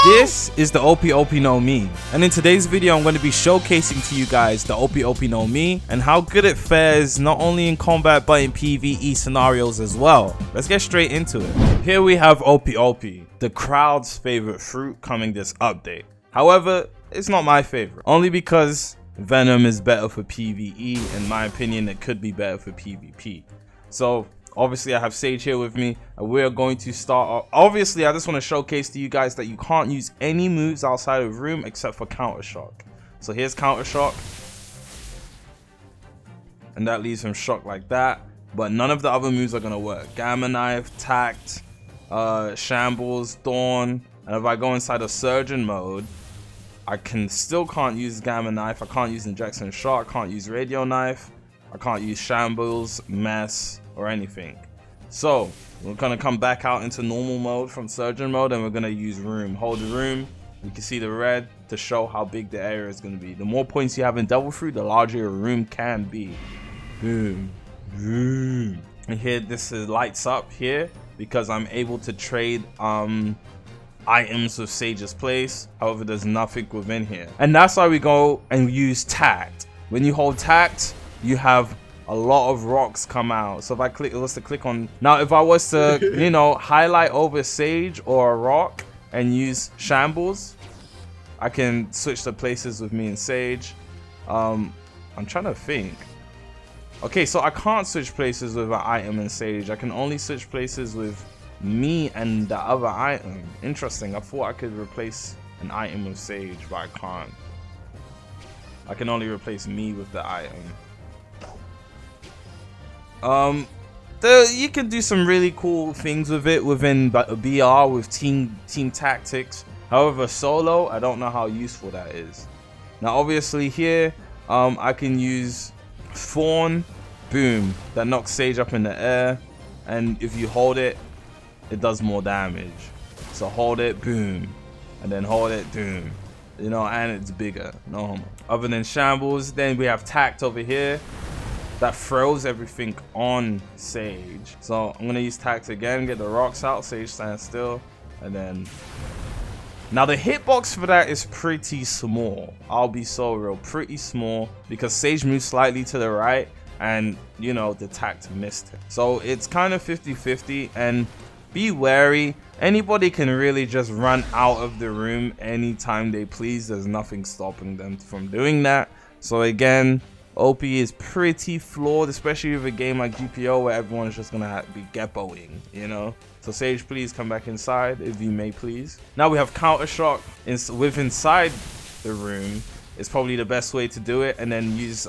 This is the Ope Ope No Mi, and in today's video I'm going to be showcasing to you guys the Ope Ope No Mi and how good it fares not only in combat but in PvE scenarios as well. Let's get straight into it. Here we have Ope Ope, the crowd's favorite fruit coming this update. However, it's not my favorite, only because Venom is better for PvE. In my opinion, it could be better for PvP. So obviously I have Sage here with me and we're going to start off. Obviously I just want to showcase to you guys that you can't use any moves outside of room except for counter shock. So here's counter shock, and that leaves him shocked like that, but none of the other moves are going to work. Gamma knife, tact, shambles, thorn, and if I go inside of surgeon mode, I still can't use gamma knife, I can't use injection shot, I can't use radio knife, I can't use shambles, mess, or anything. So we're gonna come back out into normal mode from surgeon mode, and we're gonna use room. Hold the room, you can see the red to show how big the area is gonna be. The more points you have in Devil Fruit, the larger your room can be. Boom, boom. And here this lights up here because I'm able to trade items with Sage's place. However, there's nothing within here, and that's why we go and use tact. When you hold tact, you have a lot of rocks come out. So if I click on now, if I was to you know, highlight over Sage or a rock and use shambles, I can switch the places with me and Sage. I'm trying to think. Okay, so I can't switch places with an item and Sage. I can only switch places with me and the other item. Interesting. I thought I could replace an item with Sage, but I can't. I can only replace me with the item. You can do some really cool things with it within BR with team tactics. However, solo, I don't know how useful that is. Now obviously here I can use Thorn, boom, that knocks Sage up in the air, and if you hold it, it does more damage. So hold it, boom, and then hold it, boom, you know, and it's bigger. No homo. Other than shambles, then we have tact over here that throws everything on Sage. So I'm gonna use tact again, get the rocks out, Sage stands still, and then now the hitbox for that is pretty small. I'll be so real, pretty small, because Sage moves slightly to the right and you know the tact missed it. So it's kind of 50-50, and be wary. Anybody can really just run out of the room anytime they please. There's nothing stopping them from doing that. So again, OP is pretty flawed, especially with a game like GPO where everyone is just gonna be geppoing, you know. So Sage, please come back inside if you may, please. Now we have counter shock inside the room. It's probably the best way to do it, and then use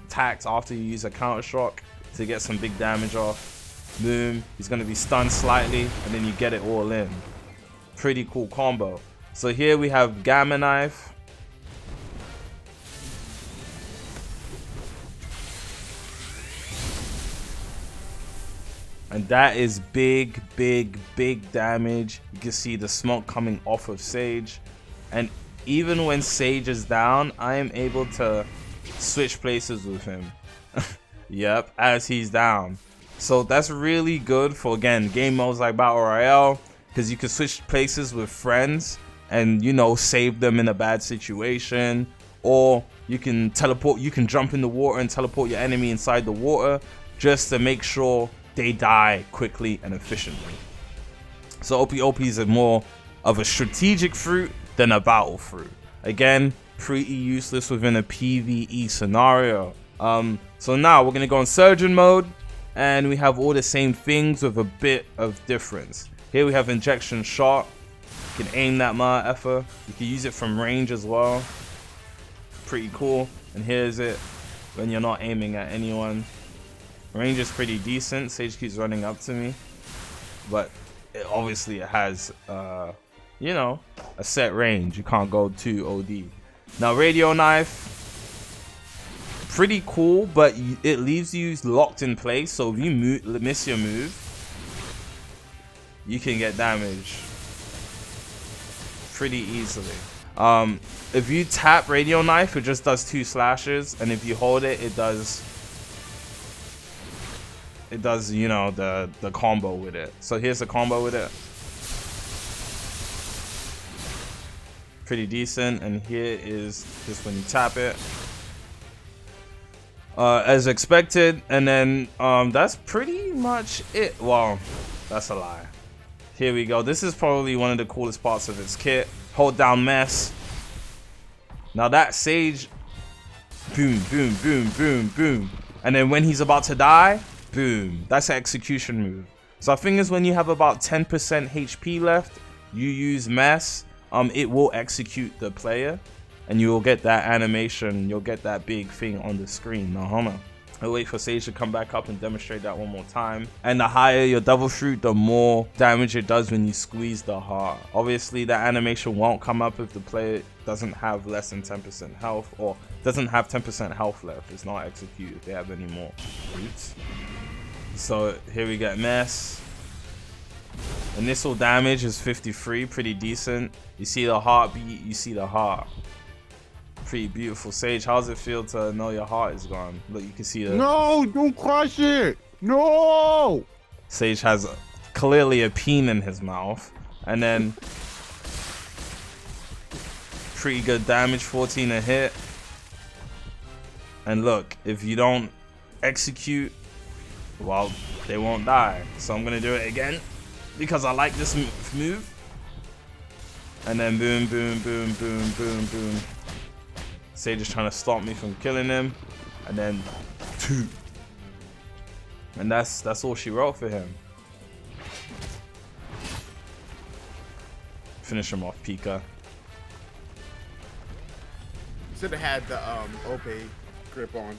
tact after you use a counter shock to get some big damage off. Boom, he's gonna be stunned slightly, and then you get it all in. Pretty cool combo. So here we have gamma knife. And that is big damage. You can see the smoke coming off of Sage, and even when Sage is down, I am able to switch places with him. Yep, as he's down. So that's really good for, again, game modes like Battle Royale, because you can switch places with friends and, you know, save them in a bad situation. Or you can teleport, you can jump in the water and teleport your enemy inside the water just to make sure they die quickly and efficiently. So Ope Ope is more of a strategic fruit than a battle fruit. Again, pretty useless within a PvE scenario. So now we're gonna go in surgeon mode, and we have all the same things with a bit of difference. Here we have injection shot. You can aim that motherfucker. You can use it from range as well. Pretty cool. And here's it when you're not aiming at anyone. Range is pretty decent. Sage keeps running up to me, but obviously it has you know, a set range. You can't go too OD. Now radio knife, pretty cool, but it leaves you locked in place, so if you miss your move, you can get damage pretty easily. If you tap radio knife, it just does 2 slashes, and if you hold it, it does you know, the combo with it. So here's the combo with it. pretty decent. And here is just when you tap it. As expected. And then that's pretty much it. Well, that's a lie. Here we go. This is probably one of the coolest parts of its kit. Hold down mess. Now that Sage, boom, boom, boom, boom, boom. And then when he's about to die, boom. That's an execution move. So the thing is, when you have about 10% HP left, you use mess, it will execute the player. And you will get that animation, you'll get that big thing on the screen. Now, hold on. I'll wait for Sage to come back up and demonstrate that one more time. And the higher your Devil Fruit, the more damage it does when you squeeze the heart. Obviously, that animation won't come up if the player doesn't have less than 10% health or doesn't have 10% health left. It's not executed if they have any more fruits. So here we get mess. Initial damage is 53, pretty decent. You see the heartbeat, you see the heart. Pretty beautiful. Sage, how does it feel to know your heart is gone? Look, you can see the... No, don't crush it. No. Sage has clearly a peen in his mouth. And then pretty good damage, 14 a hit. And look, if you don't execute, well, they won't die. So I'm gonna do it again because I like this move. And then boom, boom, boom, boom, boom, boom. Sage is trying to stop me from killing him. And then 2. And that's all she wrote for him. Finish him off, Pika. Should have had the Ope grip on.